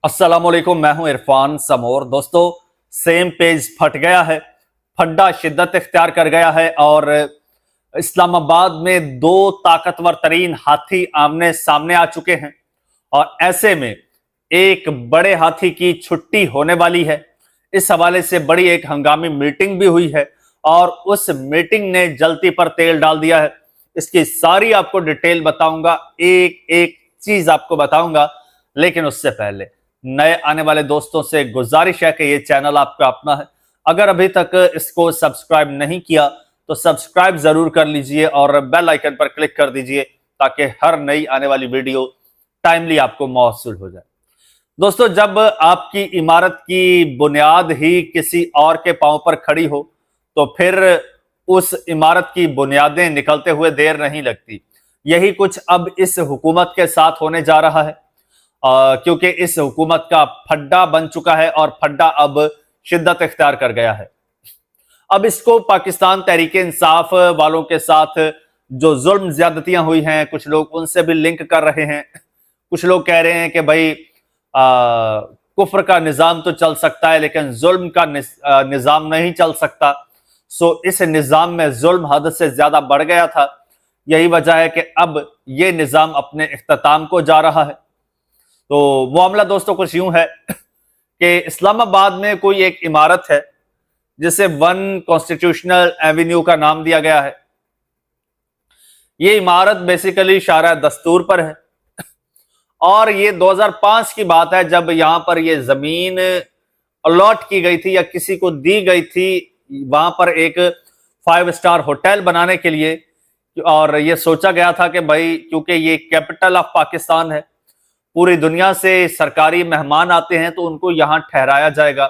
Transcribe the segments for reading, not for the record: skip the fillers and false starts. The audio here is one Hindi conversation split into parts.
अस्सलामुअलैकुम, मैं हूं इरफान समोर। दोस्तों, सेम पेज फट गया है। फड्डा शिद्दत इख्तियार कर गया है और इस्लामाबाद में दो ताकतवर तरीन हाथी आमने सामने आ चुके हैं और ऐसे में एक बड़े हाथी की छुट्टी होने वाली है। इस हवाले से बड़ी एक हंगामी मीटिंग भी हुई है और उस मीटिंग ने जलती पर तेल डाल दिया है। इसकी सारी आपको डिटेल बताऊंगा, एक एक चीज आपको बताऊंगा। लेकिन उससे पहले नए आने वाले दोस्तों से गुजारिश है कि ये चैनल आपका अपना है। अगर अभी तक इसको सब्सक्राइब नहीं किया तो सब्सक्राइब जरूर कर लीजिए और बेल आइकन पर क्लिक कर दीजिए ताकि हर नई आने वाली वीडियो टाइमली आपको मौसूल हो जाए। दोस्तों, जब आपकी इमारत की बुनियाद ही किसी और के पांव पर खड़ी हो तो फिर उस इमारत की बुनियादें निकलते हुए देर नहीं लगती। यही कुछ अब इस हुकूमत के साथ होने जा रहा है, क्योंकि इस हुकूमत का फड्डा बन चुका है और फड्डा अब शिद्दत इख्तियार कर गया है। अब इसको पाकिस्तान तहरीक इंसाफ वालों के साथ जो जुल्म ज्यादतियां हुई हैं, कुछ लोग उनसे भी लिंक कर रहे हैं। कुछ लोग कह रहे हैं कि भाई कुफ्र का निजाम तो चल सकता है लेकिन जुल्म का निजाम नहीं चल सकता। सो इस निजाम में जुल्म हद से ज्यादा बढ़ गया था। यही वजह है कि अब यह निजाम अपने इख्तिताम को जा रहा है। तो मामला दोस्तों कुछ यूं है कि इस्लामाबाद में कोई एक इमारत है जिसे वन कॉन्स्टिट्यूशनल एवेन्यू का नाम दिया गया है। यह इमारत बेसिकली शारा दस्तूर पर है और ये 2005 की बात है जब यहां पर यह जमीन अलॉट की गई थी या किसी को दी गई थी वहां पर एक 5 स्टार होटल बनाने के लिए। और यह सोचा गया था कि भाई क्योंकि ये कैपिटल ऑफ पाकिस्तान है, पूरी दुनिया से सरकारी मेहमान आते हैं तो उनको यहां ठहराया जाएगा।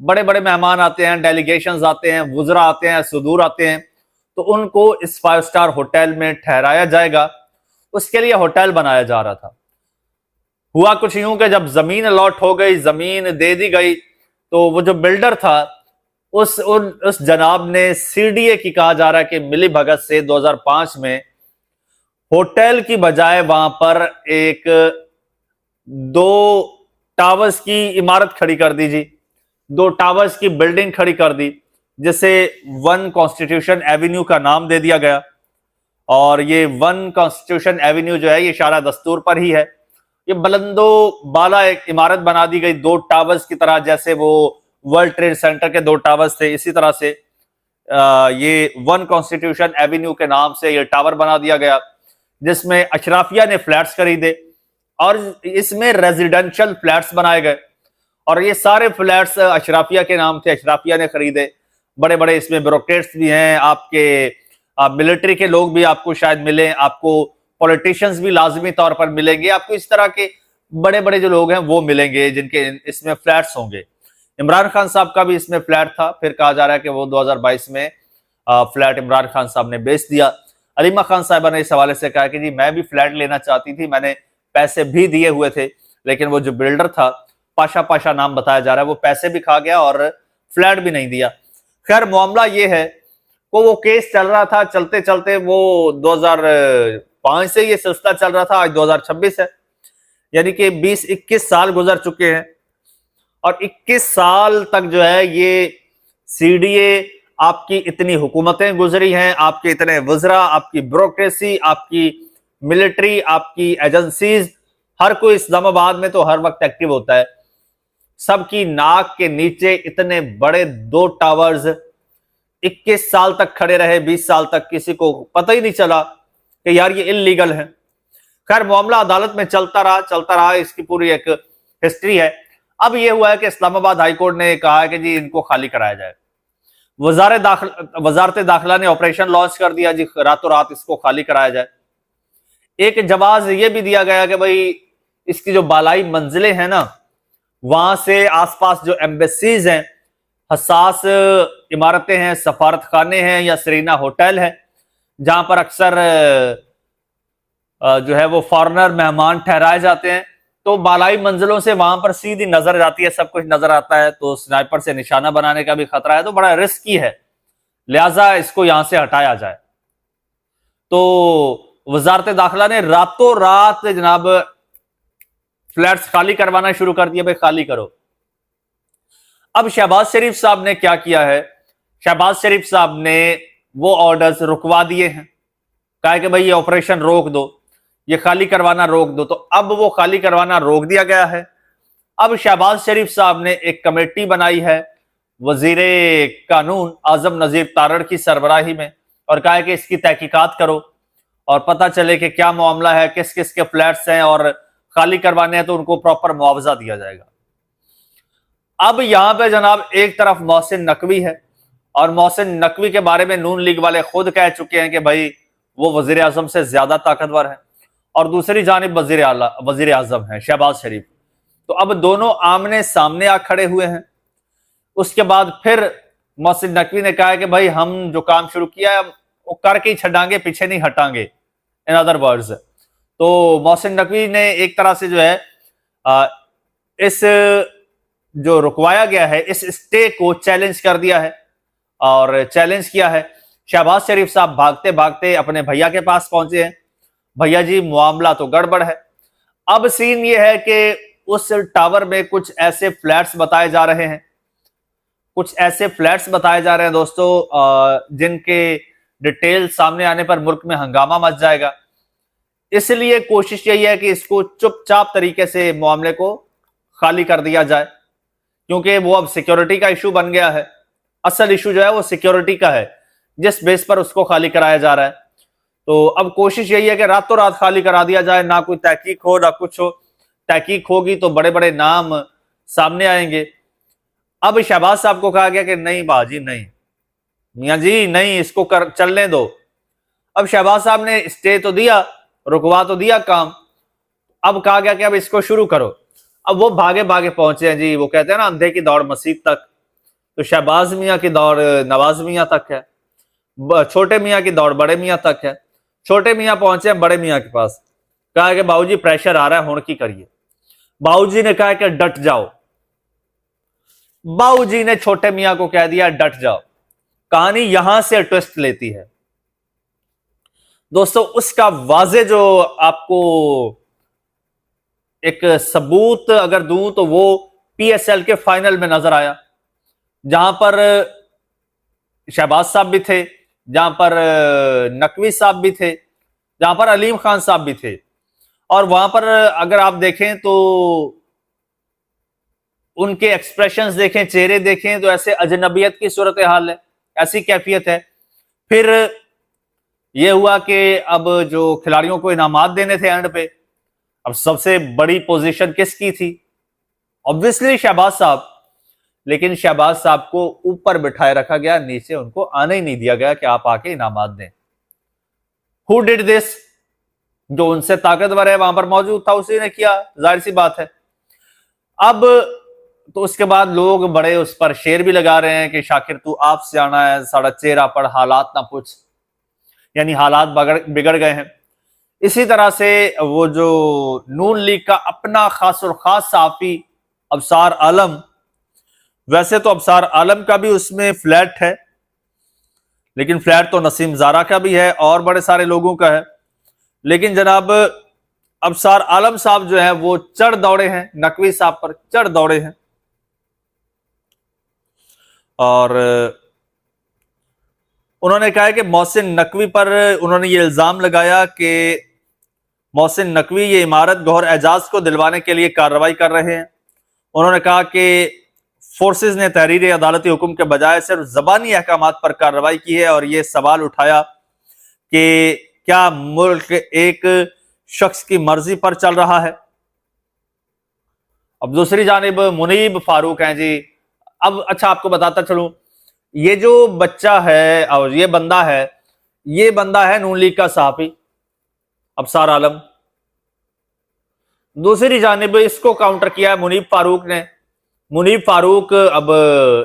बड़े बड़े मेहमान आते हैं, डेलीगेशंस आते हैं, वुज़रा आते हैं, सुदूर आते हैं, तो उनको इस 5 स्टार होटल में ठहराया जाएगा। उसके लिए होटल बनाया जा रहा था। हुआ कुछ यूं कि जब जमीन अलॉट हो गई, जमीन दे दी गई, तो वो जो बिल्डर था उस जनाब ने सीडीए की, कहा जा रहा है कि मिली भगत से 2005 में होटल की बजाय वहां पर एक 2 टावर्स की इमारत खड़ी कर दी जी, 2 टावर्स की बिल्डिंग खड़ी कर दी, जिसे वन कॉन्स्टिट्यूशन एवेन्यू का नाम दे दिया गया। और ये वन कॉन्स्टिट्यूशन एवेन्यू जो है ये शारा दस्तूर पर ही है। ये बुलंदो बाला एक इमारत बना दी गई 2 टावर्स की तरह, जैसे वो वर्ल्ड ट्रेड सेंटर के 2 टावर्स थे, इसी तरह से ये वन कॉन्स्टिट्यूशन एवेन्यू के नाम से ये टावर बना दिया गया, जिसमें अशराफिया ने फ्लैट्स खरीदे और इसमें रेजिडेंशियल फ्लैट्स बनाए गए। और ये सारे फ्लैट्स अशराफिया के नाम थे, अशराफिया ने खरीदे। बड़े बड़े इसमें ब्यूरोक्रेट्स भी हैं, आपके मिलिट्री के लोग भी आपको शायद मिले, आपको पॉलिटिशियंस भी लाजमी तौर पर मिलेंगे, आपको इस तरह के बड़े बड़े जो लोग हैं वो मिलेंगे जिनके इसमें फ्लैट्स होंगे। इमरान खान साहब का भी इसमें फ्लैट था, फिर कहा जा रहा है कि वो 2022 में फ्लैट इमरान खान साहब ने बेच दिया। अलीमा खान साहिबा ने इस हवाले से कहा कि जी मैं भी फ्लैट लेना चाहती थी, मैंने पैसे भी दिए हुए थे, लेकिन वो जो बिल्डर था, पाशा पाशा नाम बताया जा रहा है, वो पैसे भी खा गया और फ्लैट भी नहीं दिया। खैर मामला ये है कि वो केस चल रहा था, चलते चलते वो 2005 से ये सिलसिला चल रहा था, आज 2026 है, यानी कि 20-21 साल गुजर चुके हैं। और 21 साल तक जो है ये सीडीए, आपकी इतनी हुकूमतें गुजरी हैं, आपके इतने वज़रा, आपकी ब्यूरोक्रेसी, आपकी मिलिट्री, आपकी एजेंसीज, हर कोई इस्लामाबाद में तो हर वक्त एक्टिव होता है। सबकी नाक के नीचे इतने बड़े 2 टावर्स 21 साल तक खड़े रहे, 20 साल तक किसी को पता ही नहीं चला कि यार ये इल्लीगल है। खैर मामला अदालत में चलता रहा, इसकी पूरी एक हिस्ट्री है। अब यह हुआ है कि इस्लामाबाद हाई कोर्ट ने कहा है कि जी इनको खाली कराया जाए। वजारत दाखिला ने ऑपरेशन लॉन्च कर दिया जी, रातों रात इसको खाली कराया जाए। एक जवाब यह भी दिया गया कि भाई इसकी जो बालाई मंजिलें हैं ना, वहां से आसपास जो एम्बेसीज हैं, हसास इमारतें हैं, सफारत खाने हैं या सरीना होटल है, जहां पर अक्सर जो है वो फॉरेनर मेहमान ठहराए जाते हैं, तो बालाई मंजिलों से वहां पर सीधी नजर जाती है, सब कुछ नजर आता है, तो स्नाइपर से निशाना बनाने का भी खतरा है, तो बड़ा रिस्की है, लिहाजा इसको यहां से हटाया जाए। तो वजारत दाखिला ने रातों रात जनाब फ्लैट्स खाली करवाना शुरू कर दिया, भाई खाली करो। अब शहबाज शरीफ साहब ने क्या किया है, शहबाज शरीफ साहब ने वो ऑर्डर्स रुकवा दिए हैं, कहा कि भाई ये ऑपरेशन रोक दो, ये खाली करवाना रोक दो। तो अब वो खाली करवाना रोक दिया गया है। अब शहबाज शरीफ साहब ने एक कमेटी बनाई है वजीरे कानून आजम नजीर तारड़ की सरबराही में, और कहा है कि इसकी तहकीकात करो और पता चले कि क्या मामला है, किस किस के फ्लैट्स हैं, और खाली करवाने हैं तो उनको प्रॉपर मुआवजा दिया जाएगा। अब यहां पे जनाब एक तरफ मोहसिन नकवी है, और मोहसिन नकवी के बारे में नून लीग वाले खुद कह चुके हैं कि भाई वो वजीर आजम से ज्यादा ताकतवर है, और दूसरी जानिब वजीर आजम है शहबाज शरीफ। तो अब दोनों आमने सामने आ खड़े हुए हैं। उसके बाद फिर मोहसिन नकवी ने कहा है कि भाई हम जो काम शुरू किया है वो करके ही छड़ांगे, पीछे नहीं हटांगे, इन अदर वर्ड्स। तो मोहसिन नकवी ने एक तरह से जो है इस जो रुकवाया गया है इस स्टे को चैलेंज कर दिया है और चैलेंज किया है। शहबाज शरीफ साहब भागते भागते अपने भैया के पास पहुंचे हैं, भैया जी मामला तो गड़बड़ है। अब सीन ये है कि उस टावर में कुछ ऐसे फ्लैट्स बताए जा रहे हैं, कुछ ऐसे फ्लैट्स बताए जा रहे हैं दोस्तों जिनके डिटेल सामने आने पर मुल्क में हंगामा मच जाएगा। इसलिए कोशिश यही है कि इसको चुपचाप तरीके से मामले को खाली कर दिया जाए, क्योंकि वो अब सिक्योरिटी का इशू बन गया है। असल इशू जो है वो सिक्योरिटी का है, जिस बेस पर उसको खाली कराया जा रहा है। तो अब कोशिश यही है कि रातों रात खाली करा दिया जाए, ना कोई तहकीक हो ना कुछ हो। तहकीक होगी तो बड़े बड़े नाम सामने आएंगे। अब शहबाज साहब को कहा गया कि नहीं बाजी नहीं, मियां जी नहीं, इसको कर चलने दो। अब शहबाज साहब ने स्टे तो दिया, रुकवा तो दिया काम, अब कहा गया कि अब इसको शुरू करो। अब वो भागे भागे पहुंचे हैं जी, वो कहते हैं ना अंधे की दौड़ मस्जिद तक, तो शहबाज मियां की दौड़ नवाज मियां तक है, छोटे मियां की दौड़ बड़े मियां तक है। छोटे मियां पहुंचे हैं बड़े मियां के पास, कहा कि बाबूजी प्रेशर आ रहा है, हुण की करिए। बाबूजी ने कहा कि डट जाओ। बाबूजी ने छोटे मियां को कह दिया डट जाओ। कहानी यहां से ट्विस्ट लेती है दोस्तों। उसका वाजे जो आपको एक सबूत अगर दूं तो वो पीएसएल के फाइनल में नजर आया, जहां पर शहबाज साहब भी थे, जहां पर नकवी साहब भी थे, जहां पर अलीम खान साहब भी थे। और वहां पर अगर आप देखें तो उनके एक्सप्रेशंस देखें, चेहरे देखें, तो ऐसे अजनबियत की सूरत हाल है, ऐसी कैफियत है। फिर यह हुआ कि अब जो खिलाड़ियों को इनामात देने थे एंड पे, अब सबसे बड़ी पोजीशन किसकी थी? ऑब्वियसली शहबाज साहब। लेकिन शहबाज साहब को ऊपर बिठाए रखा गया, नीचे उनको आने ही नहीं दिया गया कि आप आके इनामात दें। Who did this? जो उनसे ताकतवर है वहां पर मौजूद था, उसी ने किया, जाहिर सी बात है। अब तो उसके बाद लोग बड़े उस पर शेर भी लगा रहे हैं कि शाकिर तू आपसे आना है, साड़ा चेहरा पर हालात ना पूछ, यानी हालात बिगड़ गए हैं। इसी तरह से वो जो नून लीग का अपना खास और खास साफी अबसार आलम, वैसे तो अबसार आलम का भी उसमें फ्लैट है, लेकिन फ्लैट तो नसीम जारा का भी है और बड़े सारे लोगों का है। लेकिन जनाब अबसार आलम साहब जो है वो चढ़ दौड़े हैं नकवी साहब पर, चढ़ दौड़े हैं। और उन्होंने कहा कि मोहसिन नकवी पर उन्होंने ये इल्जाम लगाया कि मोहसिन नकवी ये इमारत गौहर एजाज को दिलवाने के लिए कार्रवाई कर रहे हैं। उन्होंने कहा कि फोर्सेस ने तहरीर अदालती हुक्म के बजाय सिर्फ जबानी अहकामात पर कार्रवाई की है, और ये सवाल उठाया कि क्या मुल्क एक शख्स की मर्जी पर चल रहा है। अब दूसरी जानिब मुनीब फारूक हैं जी। अब अच्छा आपको बताता चलूं, ये जो बच्चा है और ये बंदा है नून लीग का सहाफी अबसार आलम। दूसरी जानिब इसको काउंटर किया है मुनीब फारूक ने। मुनीब फारूक अब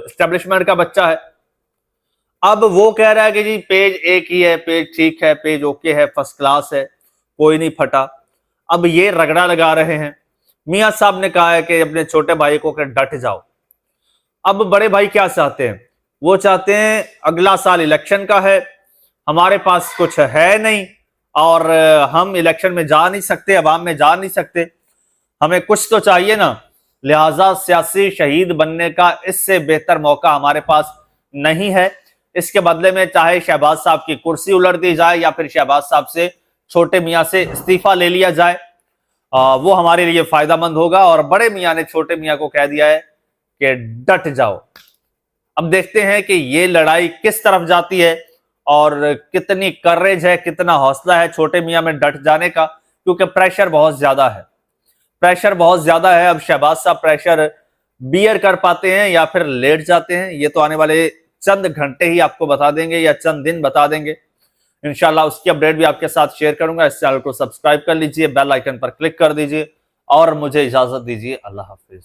एस्टेब्लिशमेंट का बच्चा है। अब वो कह रहा है कि जी पेज एक ही है, पेज ठीक है, पेज ओके है, फर्स्ट क्लास है, कोई नहीं फटा। अब ये रगड़ा लगा रहे हैं। मियां साहब ने कहा है कि अपने छोटे भाई को डट जाओ। अब बड़े भाई क्या चाहते हैं? वो चाहते हैं अगला साल इलेक्शन का है, हमारे पास कुछ है नहीं और हम इलेक्शन में जा नहीं सकते, अवाम में जा नहीं सकते, हमें कुछ तो चाहिए ना। लिहाजा सियासी शहीद बनने का इससे बेहतर मौका हमारे पास नहीं है। इसके बदले में चाहे शहबाज साहब की कुर्सी उलट दी जाए या फिर शहबाज साहब से, छोटे मियां से इस्तीफा ले लिया जाए, वो हमारे लिए फायदामंद होगा। और बड़े मियां ने छोटे मियां को कह दिया है कि डट जाओ। अब देखते हैं कि ये लड़ाई किस तरफ जाती है और कितनी करेज है, कितना हौसला है छोटे मियां में डट जाने का, क्योंकि प्रेशर बहुत ज्यादा है। प्रेशर बहुत ज्यादा है। अब शहबाज साहब प्रेशर बियर कर पाते हैं या फिर लेट जाते हैं, ये तो आने वाले चंद घंटे ही आपको बता देंगे या चंद दिन बता देंगे। इंशाल्लाह उसकी अपडेट भी आपके साथ शेयर करूंगा। इस चैनल को सब्सक्राइब कर लीजिए, बेल आइकन पर क्लिक कर दीजिए और मुझे इजाजत दीजिए। अल्लाह हाफिज।